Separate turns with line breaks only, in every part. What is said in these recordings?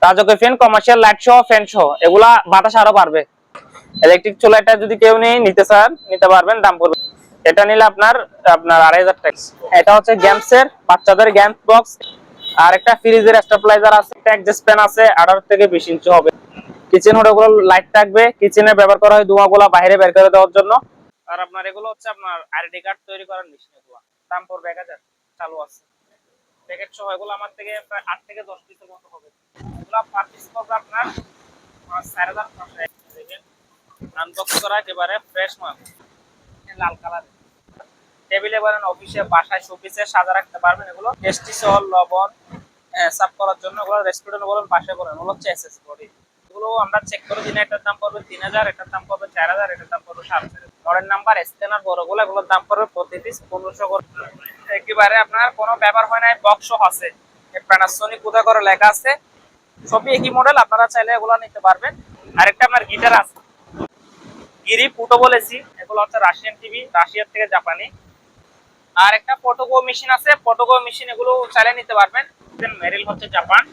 রাজকীয় fan, commercial light সহ fan সহ এগুলা বাতাস আরো বাড়বে। ইলেকট্রিক চুলা এটা যদি কেউ নিতে চান নিতে পারবেন, দাম পড়বে এটা নিলে আপনার আপনার 2500 টাকা। এটা হচ্ছে গেমসের বাচ্চাদের গেমস বক্স। আর একটা ফ্রিজের স্টেবিলাইজার আছে, একটা অ্যাডজাস্ট ফ্যান আছে 18 থেকে 20 ইঞ্চি হবে। কিচেন হোড গুলো লাইট থাকবে, কিচেনে ব্যবহার করা হয় ধোঁয়াগুলো বাইরে বের করে দেওয়ার জন্য। আর আপনার এগুলো হচ্ছে আপনার আইডি কার্ড তৈরি করার মেশিন, এগুলো দাম পড়বে 1000, চালু আছে প্যাকেট সহ। এগুলো আমার থেকে প্রায় 8 থেকে 10 পিসের মতো হবে। এগুলো পার পিস পড়বে আপনার 4500 দেখেন, আনবক্স করা একেবারে ফ্রেশ মাল, লাল কালার। টেবিলে বলেন, অফিসে, বাসায়, শোপিসে সাজা রাখতে পারবেন। এগুলো টেস্টি সল লবণ সাফ করার জন্য, এগুলো রেস্টুরেন্ট বলেন, পাশে বলেন, এগুলো হচ্ছে এসএস বডি। এগুলো আমরা চেক করে দিনে এটার দাম পড়বে 3000, এটার দাম পড়বে 4000, এটার দাম পড়বে 7500। মডেল নাম্বার স্ক্যানার বড়গুলো, এগুলোর দাম পড়বে প্রতি পিস 1500 করে। একেবারে আপনার কোনো ব্যাপার হয় না, বক্স আছে, প্যানাসোনিক কোথা করে লেখা আছে, সবই একই মডেল, আপনারা চাইলে এগুলো নিতে পারবেন। আরেকটা আপনার গিটার আছে, গিরি পুটো বলেছি, এগুলো হচ্ছে রাশিয়ান টিভি, রাশিয়ার থেকে জাপানি। আর একটা ফটোগো মেশিন আছে, ফটোগো মেশিন, এগুলো চাইলে নিতে পারবেন। মেরিল হচ্ছে জাপান,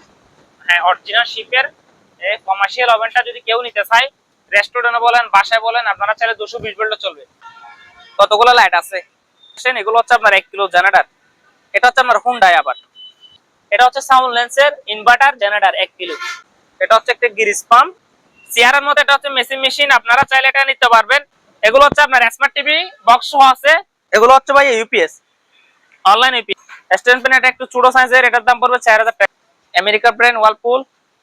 হ্যাঁ অরিজিনাল শিপের। এই কমার্শিয়াল ওভেনটা যদি কেউ নিতে চায়, রেস্টুরেন্টে বলেন, বাসায় বলেন, আপনারা চাইলে 220 ভোল্টে চলবে। কতগুলো লাইট আছে, এগুলো হচ্ছে আপনার 1 কিলো জেনারেটর। এটা হচ্ছে আপনার হুন্ডাই। আবার এটা হচ্ছে সাউন্ড লেন্সের ইনভার্টার জেনারেটর 1 কিলো। এটা হচ্ছে একটা গ্রিস পাম্প চেয়ারের মধ্যে, এটা হচ্ছে মেশিন মেশিন, আপনারা চাইলে এটা নিতে পারবেন। এগুলো হচ্ছে আপনার স্মার্ট টিভি বক্স সহ আছে। এগুলো হচ্ছে ভাই UPS, online UPS. Stand fan এটা একটু ছোট সাইজের, এটার দাম পড়বে 4000 টাকা। America brand ওয়ালপুল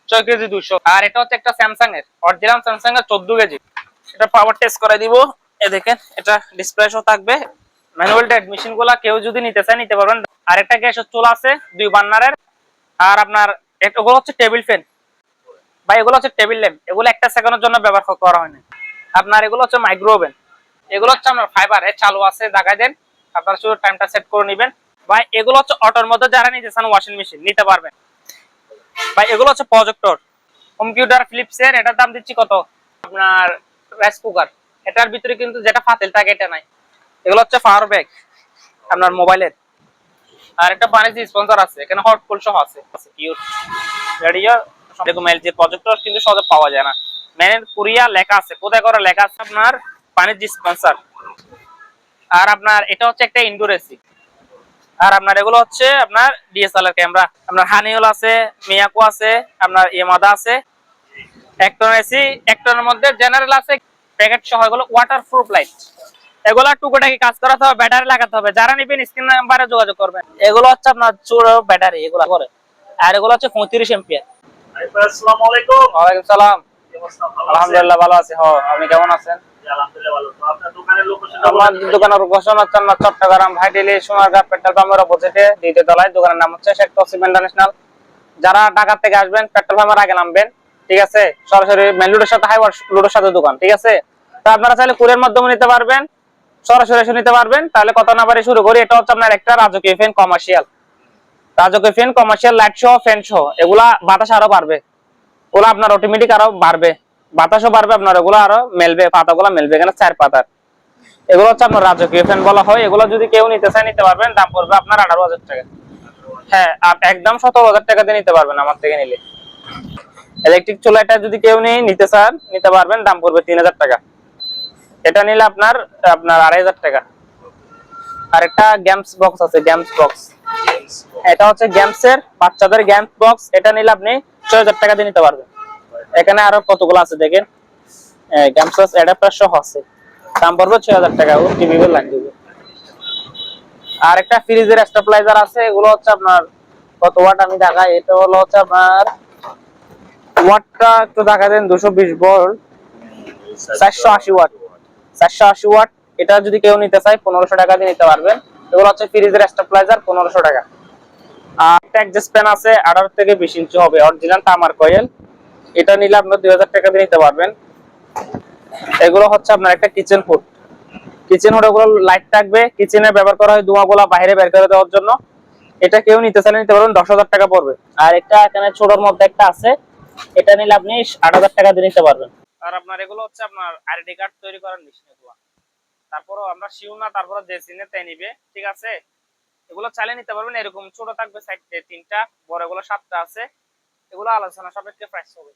6 KG 200। আর এটা হচ্ছে একটা স্যামসাং এর, অরিজিনাল স্যামসাং এর 14 কেজি। এটা পাওয়ার টেস্ট করে দিব, এই দেখেন, এটা ডিসপ্লে শো থাকবে। ম্যানুয়াল ডেড মেশিন গুলা কেউ যদি নিতে চায় নিতে পারবেন। আর একটা গ্যাসের চুলা আছে 2 বার্নারের। আর আপনার এগুলো হচ্ছে টেবিল ফ্যান ভাই, এগুলো হচ্ছে টেবিল ল্যাম্প, এগুলো একটা সেকেন্ডের জন্য ব্যবহার করা হয় না। আপনার এগুলো হচ্ছে মাইক্রো ওভেন, এগুলো হচ্ছে আপনার ফাইবার এর চালু আছে, দেখাই দেন, আপনারা শুধু টাইমটা সেট করে নেবেন ভাই। এগুলো হচ্ছে অটোর মধ্যে যারা নিতে চান ওয়াশিং মেশিন নিতে পারবেন ভাই। এগুলো হচ্ছে প্রজেক্টর কম্পিউটার ফিলিপস এর, এটার দাম দিচ্ছি কত আপনার, রাইস কুকার, এটার ভিতরে কিন্তু যেটা ফাতিল থাকে এটা নাই। এগুলো হচ্ছে পাওয়ার ব্যাগ আপনার মোবাইলের। আর একটা বাণিজ্য স্পন্সর আছে, এখানে হট কুল সহ আছে, কিউট রেডিও। এরকম এলজি প্রজেক্টর কিন্তু সহজে পাওয়া যায় না, মেন কোরিয়া লেখা আছে, কোথায় করে লেখা আছে আপনার বাণিজ্য স্পন্সর। আর আপনার এটা হচ্ছে একটা ইনডোর এসি। আর আপনার এগুলো হচ্ছে আপনার ডিএসএলআর ক্যামেরা, আপনার হানিওল আছে, মিয়াকো আছে, আপনার ইয়ামাদা আছে। একটন এসি, একটনের মধ্যে জেনারেল আছে, প্যাকেট সহ। এগুলো ওয়াটারপ্রুফ লাইট, এগুলো টুকুটাকি কাজ করাতে হবে, ব্যাটারি লাগাতে হবে। যারা নিবেন স্ক্রিন নাম্বারে যোগাযোগ করবেন। এগুলো হচ্ছে আপনার চুড়ো ব্যাটারি, এগুলো করে। আর এগুলো হচ্ছে 35 এম্পিয়ার।
আসসালামু আলাইকুম।
ওয়ালাইকুম সালাম। আলহামদুলিল্লাহ ভালো আছি। আপনি কেমন আছেন?
আলহামদুলিল্লাহ ভালো। তো আপনার দোকানের লোকেশন?
আমার দোকানের লোকেশন হচ্ছে আপনার চট্টগ্রাম ভাইটেলি সোনারগাঁ পেট্রোল পাম্পের অপোজিটে, দ্বিতীয় তলায়। দোকানের নাম হচ্ছে শেখ তসিম ইন্টারন্যাশনাল। যারা ঢাকা থেকে আসবেন পেট্রোল পাম্পের আগে নামবেন, ঠিক আছে? সরাসরি মেন রোডের সাথে হাইওয়ে রোডের সাথে দোকান, ঠিক আছে? তো আপনারা চাইলে কুরিয়ার মাধ্যমে নিতে পারবেন, সরাসরি এসে নিতে পারবেন। তাহলে কথা না বাড়ি শুরু করি। এটা হচ্ছে আপনার একটা রাজকীয় ফ্যান কমার্শিয়াল, রাজকীয় ফ্যান কমার্শিয়াল লাইট সহ ফ্যান সহ। এগুলা বাতাস আরো বাড়বে, ওগুলো আপনার অটোমেটিক আরো বাড়বে, বাতাসও বাড়বে আপনার, এগুলো আরো মেলবে, পাতাগুলো মেলবে। এখানে 4 পাতার, এগুলো হচ্ছে আপনার রাজকীয় ফ্যান বলা হয়। এগুলো যদি কেউ নিতে চায় নিতে পারবেন, দাম পড়বে আপনার 18000 টাকা। হ্যাঁ, আর একদম 17000 টাকা দিয়ে নিতে পারবেন আমার থেকে নিলে। ইলেকট্রিক চুলাটা যদি কেউ নিতে চান নিতে পারবেন, দাম পড়বে 3000 টাকা। এটা নিলে আপনার আপনার 2500 টাকা। আর একটা গেমস বক্স আছে, গেমস বক্স, এটা হচ্ছে গেমসের বাচ্চাদের গেমস বক্স। এটা নিলে আপনি 6000 টাকা দিয়ে নিতে পারবেন। এখানে আরো কতগুলো আছে দেখেন, গেমস অ্যাডাপ্টার সহ আছে, দাম পড়বে 6000 টাকা। ও টিভি এর লাইন দিবে। আর একটা ফ্রিজের স্টেবিলাইজার আছে, এগুলো হচ্ছে আপনার কত ওয়াট আমি দেখাই। এটা হলো হচ্ছে আপনার ওয়াটটা একটু দেখা দেন, 220 ভোল্ট, 480 ওয়াট, 480 ওয়াট। এটা যদি কেউ নিতে চায় 1500 টাকা দিয়ে নিতে পারবেন। এগুলো হচ্ছে ফ্রিজের স্টেবিলাইজার, 1500 টাকা। আর একটা অ্যাডজাস্ট ফ্যান আছে 18 থেকে 20 ইঞ্চি হবে, অরিজিনাল তামার কয়েল। এটা নিলে আপনি 2000 টাকা দিয়ে নিতে পারবেন। এগুলো হচ্ছে আপনার একটা কিচেন হুড, কিচেন হুড গুলো লাইট থাকবে, কিচেনে ব্যবহার করা হয় ধোঁয়াগুলো বাইরে বের করে দেওয়ার জন্য। এটা কেউ নিতে চাইলে নিতে পারবেন, 10000 টাকা পড়বে। আর এটা এখানে ছোটর মধ্যে একটা আছে, এটা নিলে আপনি 8000 টাকা দিয়ে নিতে পারবেন। আর আপনার এগুলো হচ্ছে আপনার আইডি কার্ড তৈরি করার মেশিন এগুলো। তারপরও আমরা শিউ না, তারপরে যে চিনে তাই নিবে, ঠিক আছে? এগুলো চালিয়ে নিতে পারবেন। এরকম ছোট থাকবে সাইডে 3টা, বড় এগুলো 7টা আছে। এগুলো আলোচনা সাপেক্ষে প্রাইস হবে।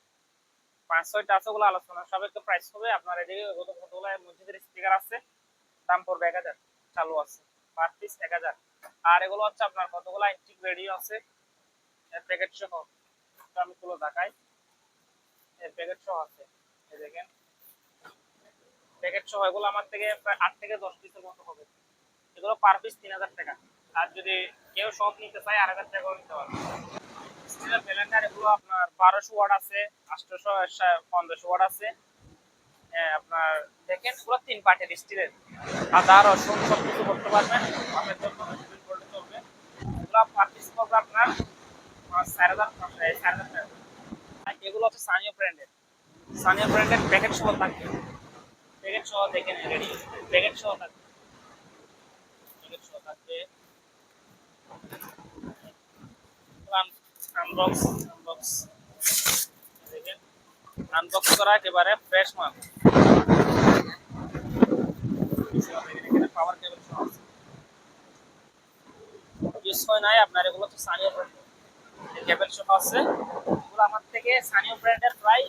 5-6টা আছে, ওগুলো আলোচনা সাপেক্ষে প্রাইস হবে। আপনার এদিকে কতগুলো মসজিদের স্পিকার আছে, দাম পড়বে 1000, চালু আছে পার পিস 1000। আর এগুলো হচ্ছে আপনার কতগুলো ইন্টিক রেডিও আছে প্যাকেট সহ, আমি গুলো দেখাই। এর প্যাকেট সহ আছে, এই দেখেন প্যাকেট সহ। এগুলো আমার থেকে প্রায় 8 থেকে 10 পিসের মতো হবে। এগুলো পার পিস 3000 টাকা। আর যদি কেউ সব নিতে চায় 8000 টাকাও নিতে পারবে। স্টিলের ব্লেন্ডার এগুলো আপনার 1200 ওয়াট আছে, 800 1500 ওয়াট আছে। আপনার দেখেন এগুলো 3 পার্টের স্টিলের, আদা রসুন সব কিছু করতে পারবেন, আপনার জন্য চলবে। এগুলো পার পিস পড়বে আপনার 4500 টাকা। এগুলো হচ্ছে সানিও ব্র্যান্ডের প্যাকেট সহ থাকবে। প্যাকেট সহ দেখেন রেডি, প্যাকেট সহ থাকবে, প্যাকেট সহ থাকবে। আনবক্স দেখেন, আনবক্স করা একেবারে ফ্রেশ মাল। এখানে পাওয়ার কেবল সহ আছে, ইউজ হয় নাই আপনার। এগুলো হচ্ছে সানিও ব্র্যান্ডের কেবল সহ আছে। এগুলো আমার থেকে সানিও ব্র্যান্ডের প্রায়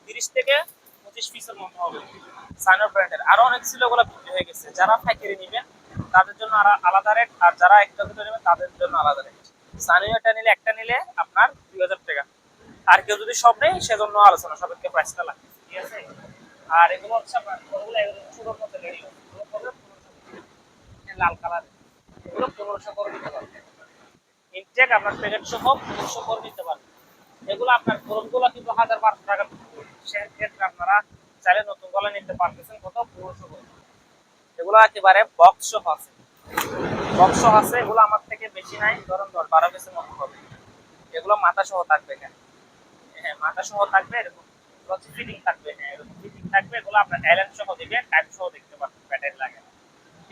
30 থেকে 25 পিসের মতো হবে। সানিও ব্র্যান্ডের আরো অনেক ছিল, ওগুলো বিক্রি হয়ে গেছে। যারা পাইকারি নেবেন তাদের জন্য আলাদা রেট, আর যারা একটা দুটো নেবেন তাদের জন্য আলাদা রেট। সানিওটা নিলে একটা নিলে আপনার 2000 টাকা। আর কেউ যদি সব নেই সেজন্য আলোচনা সাপেক্ষে প্রাইসটা লাগবে, ঠিক আছে। আর এগুলো হচ্ছে আপনার ছোটোর মতো রেডিও, লাল কালার, এগুলো 1500 করে দিতে পারবেন। ইনটেক আপনার প্যাকেট সহ 1500 করে দিতে পারবেন। এগুলো আপনার পুরনগুলো কিন্তু 1200 টাকা। সেক্ষেত্রে আপনারা চাইলে নতুন গুলো নিতে পারতেছেন কত 1500 করে। এগুলো একেবারে বক্স সহ আছে, বক্স সহ আছে। এগুলো আমার থেকে বেশি নাই, ধরুন 12 পিসের মতো হবে। এগুলো মাথা সহ থাকবে, হ্যাঁ মাথা সহ থাকবে। এরকম ফিটিং থাকবে, হ্যাঁ এরকম ফিটিং থাকবে। এগুলো আপনার অ্যালেন সহ দিবে, টাইপ সহ দেখতে পারবেন, ব্যাটারি লাগে।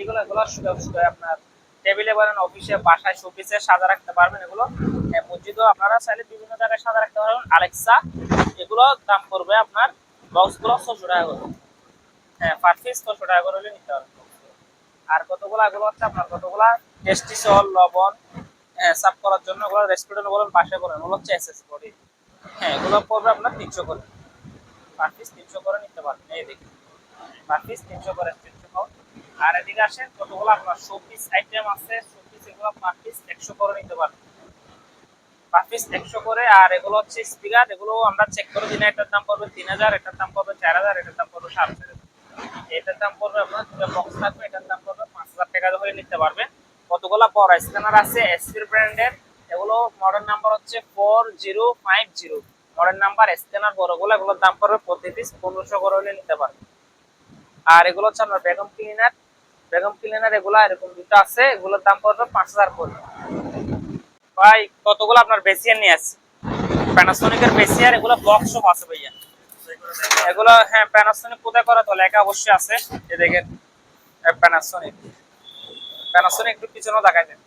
এগুলো আপনার টেবিলে বলেন, অফিসে, বাসায়, শোপিসে সাজা রাখতে পারবেন। এগুলো মসজিদও আপনারা চাইলে বিভিন্ন জায়গায় সাজা রাখতে পারবেন। আলেক্সা এগুলো দাম পড়বে আপনার বক্সগুলো 600 টাকা করে, হ্যাঁ পার পিস 600 টাকা করে হলে নিতে পারবেন। আর কতগুলো এগুলো হচ্ছে আপনার কতগুলা টেস্টি সল লবণ সাফ করার জন্য, এগুলো রেস্টুরেন্ট বলেন, বাসায় বলেন, এগুলো হচ্ছে এসএস বডি। হ্যাঁ এগুলো পড়বে আপনার 300 করে, পার পিস 300 করে নিতে পারবেন। এই দেখুন পার পিস 300 করে, 300। আর এদিকে আসেন কতগুলো আপনার শোপিস আইটেম আছে, শোপিস এগুলো পার পিস 100 করে নিতে পারবেন, পার পিস 100 করে। আর এগুলো হচ্ছে স্পিকার, এগুলো আমরা চেক করে দিনে এটার দাম পড়বে 3000, এটার দাম পড়বে 4000, এটার দাম পড়বে 4500। এটার দাম পড়বে আপনার দুটো বক্স থাকবে, এটার দাম পড়বে 5000 টাকা ধরে নিতে পারবেন। কতগুলো বড় স্ক্যানার আছে এসপির ব্র্যান্ডের, এগুলো মডেল নাম্বার হচ্ছে 4050, মডেল নাম্বার স্ক্যানার বড়গুলো, এগুলোর দাম পড়বে প্রতি পিস 1500 করে হলে নিতে পারবেন। আর এগুলো হচ্ছে আপনার ভ্যাকুয়াম ক্লিনার, এগুলো এরকম দুটো আছে, এগুলোর দাম পড়বে 5000 করে। ভাই কতগুলো আপনার বেসিয়ার নিয়ে আসছে, প্যানাসোনিকের বেসিয়ার, এগুলো বক্স সহ আছে ভাইয়া। এগুলো হ্যাঁ প্যানাসোনিক কোথায় করা তো লেখা অবশ্যই আছে, এই দেখেন প্যানাসোনিক একটু পিছনেও দেখাই দেন,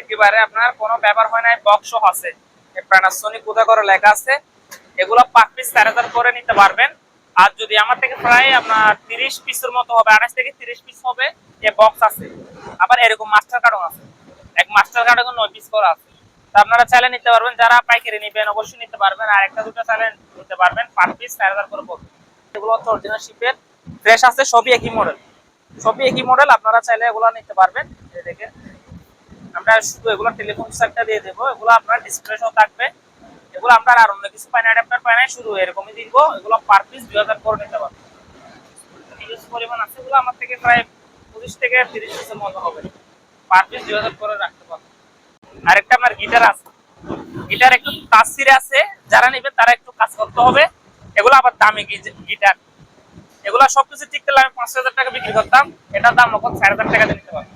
একেবারে আপনার কোনো ব্যাপার হয় না, বক্স সহ আছে। প্যানাসোনিক কোথায় করে লেখা আছে। এগুলো পার পিস 4000 করে নিতে পারবেন। আর যদি আমার থেকে প্রায় আপনার 30 পিসের মতো হবে, 28 থেকে 30 পিস হবে, এই বক্স আছে। আবার এরকম মাস্টার কার্ডও আছে, এক মাস্টার কার্ডে 9 পিস করে আছে। তা আপনারা চাইলে নিতে পারবেন, যারা পাইকারি নেবেন অবশ্যই নিতে পারবেন। আর একটা দুটো চাইলে নিতে পারবেন, পার পিস 4000 করে পড়বে। এগুলো হচ্ছে অরিজিনাল শিপের, ফ্রেশ আছে, সবই একই মডেল, আপনারা চাইলে এগুলো নিতে পারবেন। এই দেখেন আমরা শুধু এগুলো টেলিফোন সেটটা দিয়ে দেবো, এগুলো আপনার ডিসপ্লে সহ থাকবে। এগুলো আপনার আর অন্য কিছু পাই না, অ্যাডাপ্টার পাই না, শুধু এরকমই দিব। এগুলো পার পিস 2000 করে নিতে পারবেন। হিউজ পরিমাণ আছে, এগুলো আমার থেকে প্রায় 25 থেকে 30 পিসের মতো হবে, পার পিস 2000 করে রাখতে পারবেন। আরেকটা আপনার গিটার আছে, গিটার একটু তাসিরে আছে, যারা নেবে তারা একটু কাজ করতে হবে। এগুলো আবার দামি গিটার, এগুলো সবকিছু ঠিক করলে আমি 5000 টাকা বিক্রি করতাম, এটার দাম এখন 4000 টাকা দিয়ে নিতে পারবো।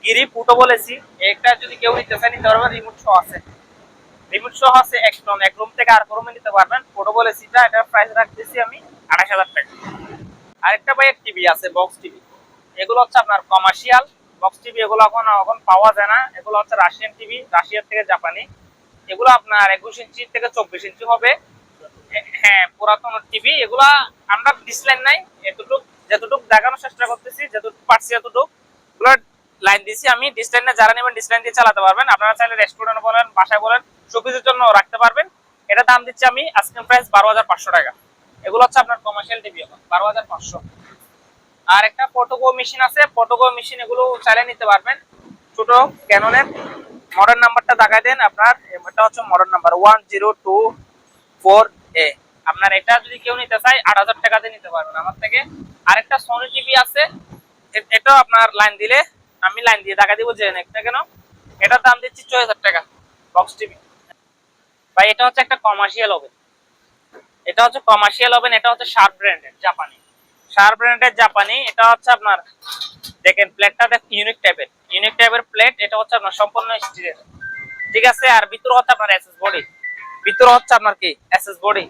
গিরি ফুটো বলেছি, একটা যদি কেউ নিতে চায় নিতে পারবেন, রিমোট সহ আছে, এক রুম থেকে আর রুমে নিতে পারবেন। ফুটো বলেছি, এটার প্রাইস রাখতেছি আমি 28000 টাকা। আরেকটা ভাই টিভি আছে, বক্স টিভি, এগুলো হচ্ছে আপনার কমার্শিয়াল বক্স টিভি, এগুলো এখন পাওয়া যায় না। এগুলো হচ্ছে রাশিয়ান টিভি, রাশিয়ার থেকে জাপানি। এগুলো আপনার 21 ইঞ্চি থেকে 24 ইঞ্চি হবে, হ্যাঁ পুরাতন টিভি। এগুলা আমরা ডিসলাইন নাই, যতটুকু দেখানোর চেষ্টা করতেছি, যতটুকু পারছি এতটুকু। এগুলো লাইন দিছি আমি, ডিসলাইনে যারা নেবেন ডিসলাইন দিয়ে চালাতে পারবেন। আপনারা চাইলে রেস্টুরেন্ট বলেন, বাসায় বলেন, শোপিসের জন্য রাখতে পারবেন। এটা দাম দিচ্ছি আমি আজকের প্রাইস 12,500 টাকা। এগুলো হচ্ছে আপনার কমার্শিয়াল টিভি, 12,500। আর একটা ফটোকো মেশিন আছে, ফটোকো মেশিন, এগুলো চাইলে নিতে পারবেন। ছোট ক্যাননের মডেল নাম্বারটা দেখাই দেন আপনার, এটা হচ্ছে মডেল নাম্বার 1024A। আপনার এটা যদি কেউ নিতে চায় 8,000 টাকাতে নিতে পারবেন আমার থেকে। আরেকটা সোনি টিভি আছে, এটাও আপনার লাইন দিলে আমি লাইন দিয়ে দেখা দিব, যে একটা কেন এটার দাম দিচ্ছি 6,000 টাকা বক্স টিভি ভাই। এটা হচ্ছে একটা কমার্শিয়াল ওভেন, এটা হচ্ছে কমার্শিয়াল ওভেন, এটা হচ্ছে শার্প ব্র্যান্ডের জাপানি, শার্প ব্র্যান্ডের জাপানি। এটা হচ্ছে আপনার দেখেন প্লেটটা ইউনিক টাইপের প্লেট। এটা হচ্ছে আপনার সম্পূর্ণ স্টিলের, ঠিক আছে। আর ভিতরে হচ্ছে আপনার এসএস বডি, ভিতরে হচ্ছে আপনার কি এসএস বডি,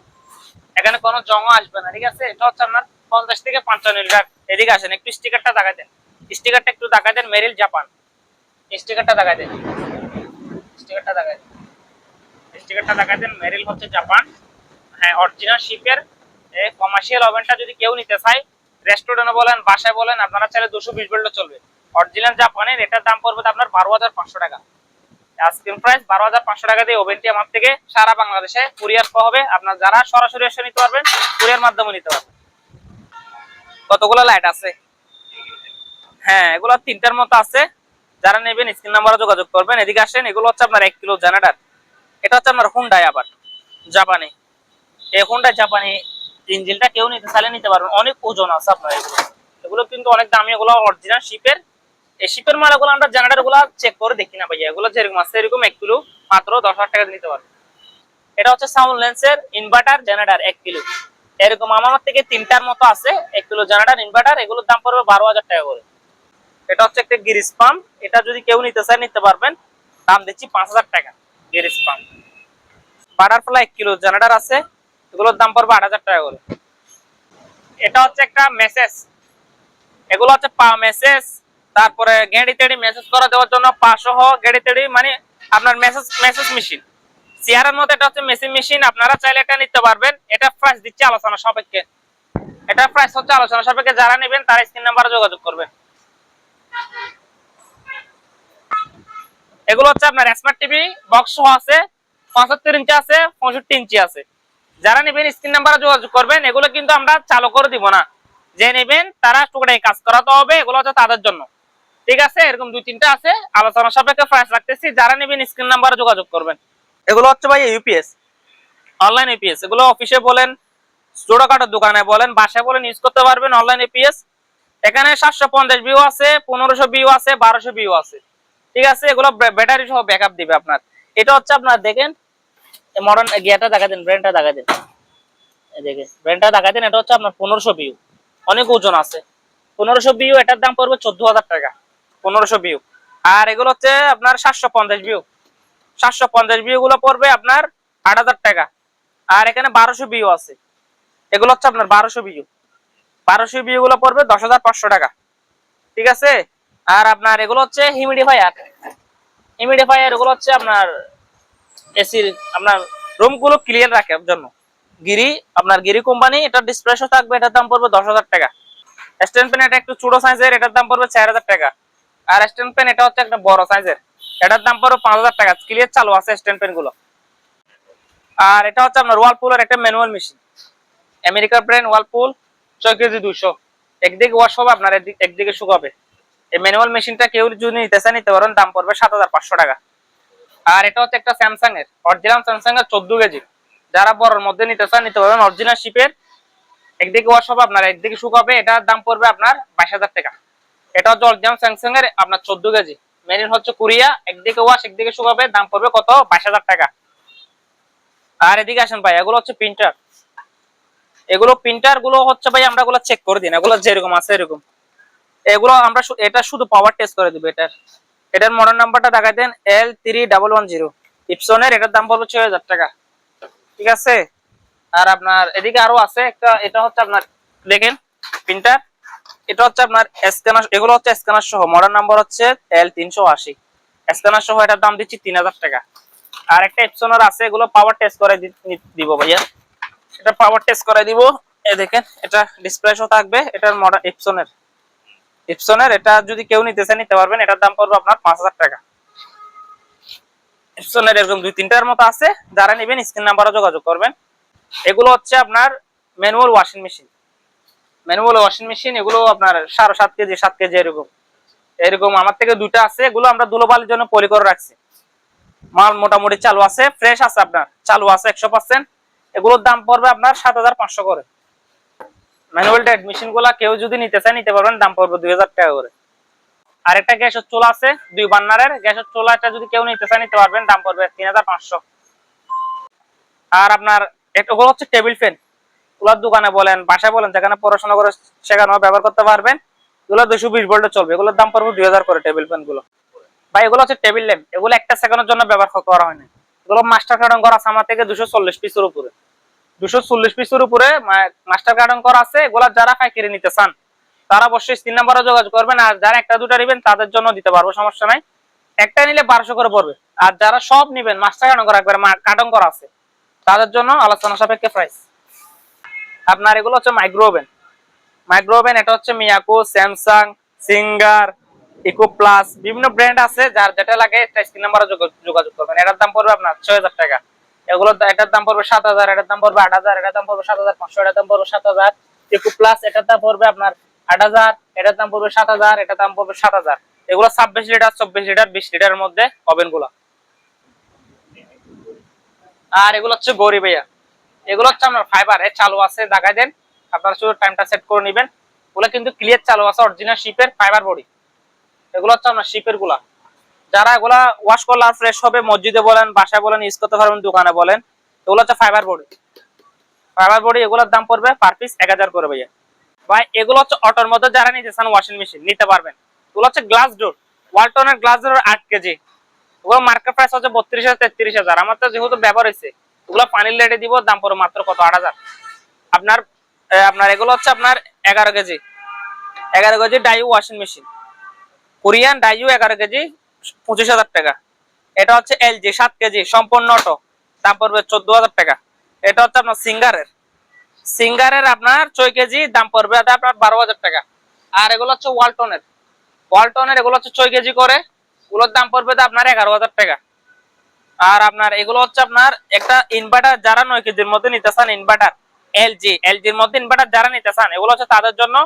এখানে কোনো জং আসবে না, ঠিক আছে। এটা হচ্ছে আপনার 50 থেকে 55 লিটার। এদিকে আসেন, একটু স্টিকারটা দেখাই দেন, স্টিকারটা একটু দেখাই দেন, মেরিল জাপান, স্টিকারটা দেখাই দেন, স্টিকারটা দেখাই দেন, স্টিকারটা দেখাই দেন, মেরিল হচ্ছে জাপান। হ্যাঁ, অরিজিনাল শিপের এই কমার্শিয়াল ওভেনটা যদি কেউ নিতে চায়, রেস্টুরেন্টে বলেন, বাসায় বলেন, আপনারা চাইলে 220 ভোল্টে চলবে, অরিজিনাল জাপানের। এটার দাম পড়বে আপনার 12,500 টাকা। আজকের প্রাইস 12,500 টাকা দিয়ে ওভেনটি আমার থেকে সারা বাংলাদেশে কুরিয়ার করা হবে। আপনারা যারা সরাসরি এসে নিতে পারবেন, কুরিয়ার মাধ্যমে নিতে পারবেন। কতগুলো লাইট আছে? হ্যাঁ, এগুলো 3টার মতো আছে। যারা নেবেন স্ক্রিন নাম্বারে যোগাযোগ করবেন। এদিকে আসেন, এগুলো হচ্ছে আপনার 1 কিলো জেনারেটর। এটা হচ্ছে আপনার হুন্ডাই, আবার জাপানি। এই হুন্ডাই জাপানি ইঞ্জিনটা কেউ নিতে চাইলে নিতে পারবেন, অনেক ওজন আছে আপনার। এগুলো এগুলো কিন্তু অনেক দামি, এগুলো অরিজিনাল শিপের। এই শিপের মালগুলো আমরা জেনারেটর গুলো চেক করে দেখি না ভাইয়া, এগুলো যেরকম আছে এরকম 1 কিলো মাত্র 10,000 টাকা নিতে পারবেন। এটা হচ্ছে সাউন্ড লেন্সের ইনভার্টার জেনারেটর 1 কিলো, এরকম আমার থেকে 3টার মতো আছে 1 কিলো জেনারেটর ইনভার্টার। এগুলোর দাম পড়বে 12,000 টাকা করে। এটা হচ্ছে একটা গিরিস পাম্প, এটা যদি কেউ নিতে চায় নিতে পারবেন, দাম দিচ্ছি 5,000 টাকা গিরিস পাম্প। বাটারফ্লাই 1 কিলো জেনারেটর আছে, এগুলোর দাম পড়বে 8,000 টাকা করে। এটা হচ্ছে একটা মেসেজ, এগুলো হচ্ছে পা মেসেজ, তারপরে গেড়ি তেড়ি মেসেজ করা দেওয়ার জন্য পা সহ গেড়ি তেড়ি, মানে আপনার মেসেজ মেশিন চেয়ারের মধ্যে। এটা হচ্ছে মেসেজ মেশিন, আপনারা চাইলে এটা নিতে পারবেন। এটা প্রাইস দিচ্ছে আলোচনা সাপেক্ষে, এটা প্রাইস হচ্ছে আলোচনা সাপেক্ষে। যারা নেবেন তারা স্ক্রিন নাম্বারে যোগাযোগ করবেন। এগুলো হচ্ছে আপনার স্মার্ট টিভি বক্স সহ আছে, 75 ইঞ্চি আছে, 65 ইঞ্চি আছে। যারা নেবেন স্ক্রিন নাম্বারে যোগাযোগ করবেন। এগুলো কিন্তু আমরা চালু করে দিব না, যে নেবেন তারা টুকটাই কাজ করাতে হবে, এগুলো হচ্ছে তাদের জন্য, ঠিক আছে। এরকম 2-3টা আছে, আলোচনা সাপেক্ষে প্রাইস রাখতেছি। যারা নেবেন স্ক্রিন নাম্বারে যোগাযোগ করবেন। এগুলো হচ্ছে ভাই ইউপিএস, অনলাইন ইউপিএস। এগুলো অফিসে বলেন, ছোটখাটো দোকানে বলেন, বাসায় বলেন, ইউজ করতে পারবেন অনলাইন ইউপিএস। এখানে 750 ভিউ আছে, 1500 ভিউ আছে, 1200 ভিউ আছে, ঠিক আছে। এগুলো ব্যাটারি সহ ব্যাকআপ দিবে আপনার। এটা হচ্ছে আপনার দেখেন মডার্ন গিয়ারটা দেখা দেন, ব্র্যান্ডটা দেখা দেন, দেখেন ব্র্যান্ডটা দেখা দেন। এটা হচ্ছে আপনার 1500 ভিউ, অনেক ওজন আছে। 1500 ভিউ, এটার দাম পড়বে 14,000 টাকা 1500 ভিউ। আর এগুলো হচ্ছে আপনার 750 ভিউ, 750 ভিউ গুলো পড়বে আপনার 8,000 টাকা। আর এখানে 1200 ভিউ আছে, এগুলো হচ্ছে আপনার 1200 ভিউ, 1200 ভিউ গুলো পড়বে 10,500 টাকা, ঠিক আছে। আর আপনার এগুলো হচ্ছে হিউমিডিফায়ার, এগুলো হচ্ছে আপনার এসির আপনার রুম গুলো ক্লিয়ার রাখার জন্য। গিরি কোম্পানি, এটার ডিসপ্লে থাকবে, এটার দাম পড়বে 10,000 টাকা। স্ট্যান্ড ফ্যান এটা একটু ছোট সাইজের, এটার দাম পড়বে 4,000 টাকা। আর স্ট্যান্ড ফ্যান এটা হচ্ছে একটা বড় সাইজের, এটার দাম পড়বে 5,000 টাকা। ক্লিয়ার চালু আছে স্ট্যান্ড ফ্যান গুলো। আর এটা হচ্ছে আপনার ওয়ালপুলের একটা ম্যানুয়াল মেশিন, আমেরিকার ব্র্যান্ড ওয়ালপুল, 6 কেজি 200। একদিকে ওয়াশ হবে আপনার, একদিকে শুকাবে। এই ম্যানুয়াল মেশিনটা কেউ যদি নিতে চায় নিতে পারেন, দাম পড়বে 7,500 টাকা। আর এটা হচ্ছে একটা স্যামসাং এর, অরিজিনাল স্যামসাং এর 14 কেজি। যারা বড়র মধ্যে নিতে চান নিতে পারবেন, অরিজিনাল শিপের। একদিকে ওয়াশ হবে আপনার, একদিকে শুকাবে। এটার দাম পড়বে আপনার 22,000 টাকা। এটা হচ্ছে অরিজিনাল স্যামসাং এর আপনার 14 কেজি, মেড ইন হচ্ছে কোরিয়া। একদিকে ওয়াশ একদিকে শুকাবে, দাম পড়বে কত? 22,000 টাকা। আর এদিকে আসেন ভাই, এগুলো হচ্ছে প্রিন্টার। এগুলো প্রিন্টার গুলো হচ্ছে ভাই আমরা এগুলো চেক করে দিন, এগুলো যেরকম আছে এরকম। এগুলো আমরা এটা শুধু পাওয়ার টেস্ট করে দিব। এটার মডেল নাম্বারটা দেখাই দেন, L3110 ইপসনের। এটার দাম পড়বে 6,000 টাকা, ঠিক আছে। আর আপনার এদিকে আরো আছে একটা, এটা হচ্ছে আপনার দেখেন প্রিন্টার, এটা হচ্ছে আপনার স্ক্যানার। এগুলো হচ্ছে স্ক্যানার সহ, মডেল নাম্বার হচ্ছে L380 স্ক্যানার সহ। এটার দাম দিচ্ছি 3,000 টাকা। আর একটা ইপসনের আছে, এগুলো পাওয়ার টেস্ট করে দিব ভাইয়া, এটা পাওয়ার টেস্ট করে দিব। এই দেখেন, এটা ডিসপ্লে সহ থাকবে, এটার মডেল ইপসনের। ইপসনের এটা যদি কেউ নিতে চান নিতে পারবেন, এটার দাম পড়বে আপনার 5000 টাকা। ইপসনের এরকম 2-3টার মতো আছে, যারা নেবেন স্ক্রিন নাম্বারে যোগাযোগ করবেন। এগুলো হচ্ছে আপনার manual washing machine. Manual washing machine এগুলো আপনার 7.5 কেজি 7 কেজি এরকম এরকম আমার থেকে 2টা আছে। এগুলো আমরা ধুলোবালির জন্য পলি করে রাখছি। মাল মোটামুটি চালু আছে, ফ্রেশ আছে, আপনার চালু আছে 100%। এগুলোর দাম পড়বে আপনার 7500 করে। ম্যানুয়াল ডেড মেশিন গুলা কেউ যদি নিতে চায় নিতে পারবেন, দাম পড়বে 2000 টাকা করে। আর একটা গ্যাসের চুলা আছে 2 বার্নারের গ্যাসের চুলা, এটা যদি কেউ নিতে চায় নিতে পারবেন, দাম পড়বে 3500। আর আপনার এগুলো হচ্ছে টেবিল ফ্যান। এগুলোর দোকানে বলেন বাসায় বলেন যেখানে পড়াশোনা করে সেখানে ব্যবহার করতে পারবেন। এগুলো 220 ভোল্টে চলবে। এগুলোর দাম পড়বে 2000 করে টেবিল ফ্যান গুলো। ভাই এগুলো হচ্ছে টেবিল ল্যাম্প, এগুলো একটা সেকেন্ডের জন্য ব্যবহার করা হয় না। এগুলো মাস্টার কার্টন করা আছে আমার থেকে 240 পিসের উপরে। 240 পিসের উপরে মাস্টার কার্টন করা আছে। এগুলা যারা পাইকারি নিতে চান তারা অবশ্যই স্ক্রিন নাম্বারে যোগাযোগ করবেন। আর যারা একটা দুটা নেবেন তাদের জন্য দিতে পারবো, সমস্যা নাই। একটা নিলে 1200 করে পড়বে। আর যারা সব নেবেন মাস্টার কার্টন করা একবারে কার্টন করা আছে তাদের জন্য আলোচনা সাপেক্ষে প্রাইস। আপনার এগুলো হচ্ছে মাইক্রো ওভেন। মাইক্রো ওভেন এটা হচ্ছে Miyako, Samsung, Singer, Eco Plus, বিভিন্ন ব্র্যান্ড আছে। যার যেটা লাগে স্ক্রিন নাম্বারে যোগাযোগ করবেন। এটার দাম পড়বে আপনার 6000 টাকা। এগুলো এটার দাম পড়বে 7000, এটার দাম পড়বে 8000, এটার দাম পড়বে 7500, এটার দাম পড়বে 7000। ইকো প্লাস এটার দাম পড়বে আপনার 8000, এটার দাম পড়বে 7000, এটার দাম পড়বে 7000। এগুলো 26 লিটার, 24 লিটার, 20 লিটারের মধ্যে ওভেন গুলা। আর এগুলো হচ্ছে গরি ভাইয়া। এগুলো হচ্ছে আপনার ফাইবার এর চালু আছে, দেখাই দেন। আপনারা শুধু টাইমটা সেট করে নেবেন। ওগুলো কিন্তু ক্লিয়ার চালু আছে, অরিজিনাল শিপের ফাইবার বডি। এগুলো হচ্ছে আপনার শিপের গুলা। যারা এগুলা ওয়াশ করলে আর ফ্রেশ হবে, মসজিদে বলেন বাসায় বলেন ইউজ করতে পারবেন, দোকানে বলেন। এগুলো হচ্ছে ফাইবার বডি। ফাইবার বডি এগুলোর দাম পড়বে পার পিস 1000 করে ভাইয়া। ভাই এগুলো হচ্ছে অটোর মধ্যে যারা নিতে চান ওয়াশিং মেশিন নিতে পারবেন। এগুলো হচ্ছে গ্লাস ডোর, ওয়ালটনের গ্লাস ডোর 8 কেজি। ওগুলো মার্কেট প্রাইস হচ্ছে 32000 33000। আমার তো যেহেতু ব্যবহার হয়েছে ওগুলো পানির লেটে দিব, দাম পড়বে মাত্র কত 8000। আপনার আপনার এগুলো হচ্ছে আপনার 11 KG 11 KG Daewoo washing machine, Korean Daewoo 11 KG 25000 টাকা। এটা হচ্ছে এলজি 7 কেজি সম্পূর্ণ অটো, দাম পড়বে 14000 টাকা। এটা হচ্ছে আপনার সিঙ্গারের আপনার 6 কেজি, দাম পড়বে আপনার 12000 টাকা। আর এগুলো হচ্ছে ওয়ালটনের এগুলো হচ্ছে 6 কেজি করে, এগুলোর দাম পড়বে আপনার 11000 টাকা। আর আপনার এগুলো হচ্ছে আপনার একটা ইনভার্টার, যারা 9 কেজির মধ্যে নিতে চান ইনভার্টার, এলজির মধ্যে ইনভার্টার যারা নিতে চান এগুলো হচ্ছে তাদের জন্য।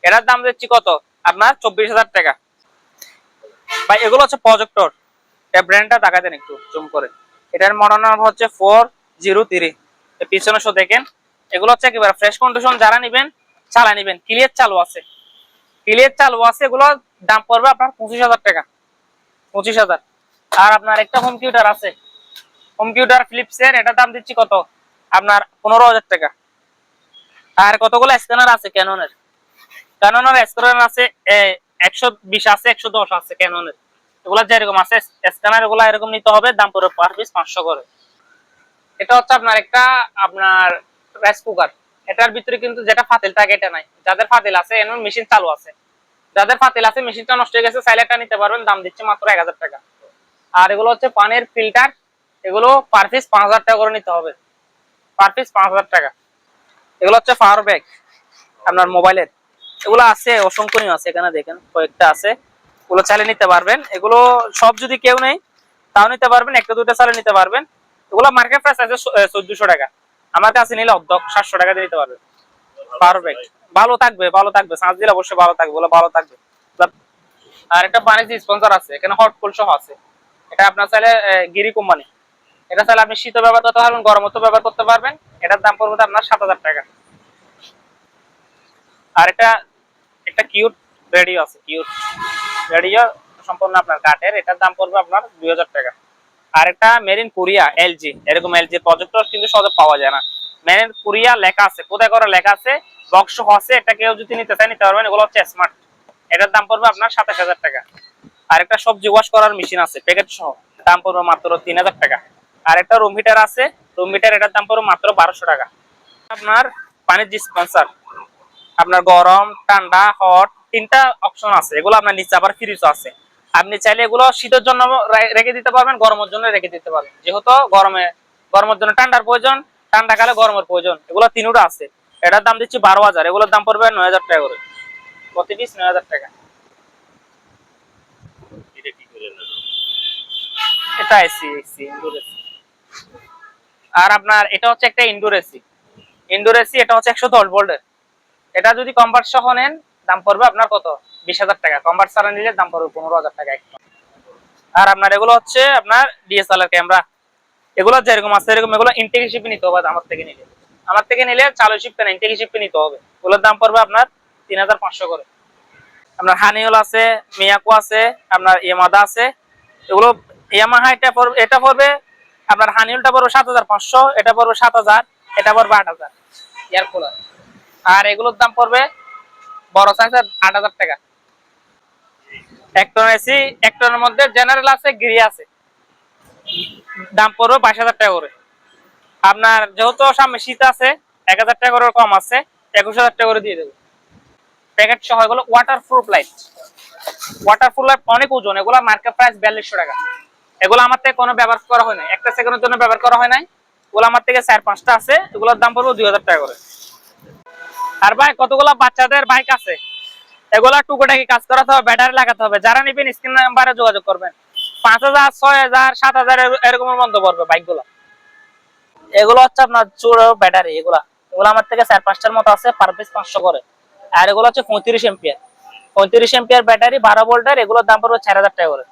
এটার দাম দিচ্ছি কত আপনার 24000 টাকা। ভাই এগুলো হচ্ছে প্রজেক্টর, এই ব্র্যান্ডটা দেখাই দেন একটু জুম করে। এটার মডেল নাম্বার হচ্ছে 403। এই পিছনে শো দেখেন। এগুলো হচ্ছে একেবারে ফ্রেশ কন্ডিশন, যারা নেবেন চালা নেবেন, ক্লিয়ার চালু আছে, এগুলো দাম পড়বে আপনার 25000 টাকা, 25000। আর আপনার একটা হোম থিয়েটার আছে, হোম থিয়েটার ফিলিপসের, এটার দাম দিচ্ছি কত আপনার 15000 টাকা। আর কতগুলো স্ক্যানার আছে ক্যাননের স্ক্যানার আছে 120 আছে, 110 আছে ক্যাননের। এগুলা যেরকম আছে স্ক্যানার এগুলা এরকম নিতে হবে, দাম পড়বে পার পিস 500 করে। এটা হচ্ছে আপনার একটা আপনার রাইস কুকার। এটার ভিতরে কিন্তু যেটা ফাতিল থাকে এটা নাই। যাদের ফাতিল আছে এমন মেশিন চালু আছে, যাদের ফাতিল আছে মেশিনটা নষ্ট হয়ে গেছে চাইলে এটা নিতে পারবেন, দাম দিচ্ছে মাত্র 1000 টাকা। আর এগুলো হচ্ছে পানির ফিল্টার, এগুলো পার পিস 5000 টাকা করে নিতে হবে, পার পিস 5000 টাকা। এগুলো হচ্ছে পাওয়ার ব্যাগ আপনার মোবাইলের, এগুলো আছে অসংখ্য আছে, এখানে দেখেন কয়েকটা আছে, এগুলো চাইলে নিতে পারবেন। এগুলো সব যদি কেউ নেই তাও নিতে পারবেন, একটা দুটো চাইলে নিতে পারবেন। এগুলো মার্কেট প্রাইস আছে 1400 টাকা, আমার কাছে নিলে অর্ধেক 700 টাকা দিয়ে নিতে পারবেন। পাওয়ার ব্যাগ ভালো থাকবে চার্জ দিলে অবশ্যই ভালো থাকবে, এগুলো ভালো থাকবে। আর একটা পানির স্পন্সর আছে, এখানে হট কুল সহ আছে। এটা আপনার চাইলে গিরি কোম্পানি, এটা চাইলে আপনি শীত ব্যবহার করতে পারবেন, গরমও ব্যবহার করতে পারবেন। এটার দাম পড়বে আপনার 7000 টাকা। আর এটা একটা কিউট রেডিও আছে, রেডিও সম্পূর্ণ আপনার কাঠের, এটার দাম পড়বে আপনার 2000 টাকা। আর একটা মেরিন কোরিয়া এলজি, এরকম এলজি প্রজেক্টর কিন্তু সহজে পাওয়া যায় না। মেরিন কোরিয়া লেখা আছে, কোথায় করে লেখা আছে, বক্স আছে, এটা কেউ যদি নিতে চায় নিতে পারবেন। এগুলো হচ্ছে স্মার্ট, এটার দাম পড়বে আপনার 27000 টাকা। আর একটা সবজি ওয়াশ করার মেশিন আছে প্যাকেট সহ, দাম পড়বে মাত্র 3000 টাকা। আর একটা রুম হিটার আছে, রুম হিটার, এটার দাম পড়বে মাত্র 1200 টাকা। আপনার পানির ডিসপেন্সার, আপনার গরম ঠান্ডা হট 3টা অপশন আছে, এগুলো আপনার নিচে আবার ফ্রিজও আছে। আপনি চাইলে এগুলো শীতের জন্য রেখে দিতে পারবেন, গরমের জন্য রেখে দিতে পারবেন। যেহেতু গরমের জন্য ঠান্ডার প্রয়োজন, ঠান্ডা কালে গরমের প্রয়োজন, এগুলো তিনটা আছে। এটার দাম দিচ্ছি 12000, এগুলোর দাম পড়বে 9000 টাকা করে, প্রতি পিস 9000 টাকা। এটা এসি এসি ইনডোর এসি। আর আপনার এটা হচ্ছে একটা ইনডোর এসি। ইনডোর এসি এটা হচ্ছে 110 ভোল্টের। এটা যদি কনভার্ট সহ নেন দাম পড়বে আপনার কত 20,000 টাকা। কনভার্ট ছাড়া নিলে দাম পড়বে 15,000 টাকা একদম। আর আপনার এগুলো হচ্ছে আপনার ডিএসএলআর ক্যামেরা। এগুলো যেরকম আছে এরকম এগুলো ইনটেক শিপে নিতে হবে আমার থেকে নিলে। আমার থেকে নিলে চালু শিপ না ইনটেক শিপে নিতে হবে। এগুলোর দাম পড়বে আপনার 3,500 করে। আপনার হানিওল আছে, মিয়াকো আছে, আপনার ইয়ামাদা আছে। এগুলো ইয়ামাহা এটা পড়বে আপনার হানিওলটা পড়বে 7,500, এটা পড়বে 7,000, এটা পড়বে 8,000 এয়ার কুলার। আর এগুলোর দাম পড়বে বড় সাইজের 8,000 টাকা। এক টন এসি, এক টনের মধ্যে জেনারেল আছে, গিরি আছে, দাম পড়বে 22,000 টাকা করে। আপনার যেহেতু সামনে শীত আছে 1,000 টাকা করে কম আছে, 21,000 টাকা করে দিয়ে দেবো প্যাকেট সহ। এগুলো ওয়াটারপ্রুফ লাইট। ওয়াটারপ্রুফ লাইট অনেক ওজন, এগুলো মার্কেট প্রাইস 4200 টাকা। এগুলো আমার থেকে কোনো ব্যবহার করা হয় না, একটা সেকেন্ডের জন্য ব্যবহার করা হয় নাই। এগুলো আমার থেকে 4-5টা আছে, এগুলোর দাম পড়বে 2,000 টাকা করে। আর ভাই কতগুলো বাচ্চাদের বাইক আছে, এগুলা টুকটাকি কাজ করাতে হবে, ব্যাটারি লাগাতে হবে। যারা নিবেন স্ক্রিন নাম্বারে যোগাযোগ করবেন। 5,000, 6,000, 7,000 এরকমের মধ্যে পড়বে বাইকগুলো। এগুলো হচ্ছে আপনার চুড়ো ব্যাটারি। এগুলো আমার থেকে 4-5টার মতো আছে, পার পিস 500 করে। আর এগুলো হচ্ছে 35 এম্পিয়ার। 35 এম্পিয়ার ব্যাটারি 12 ভোল্টের, এগুলোর দাম পড়বে 4,000 টাকা করে।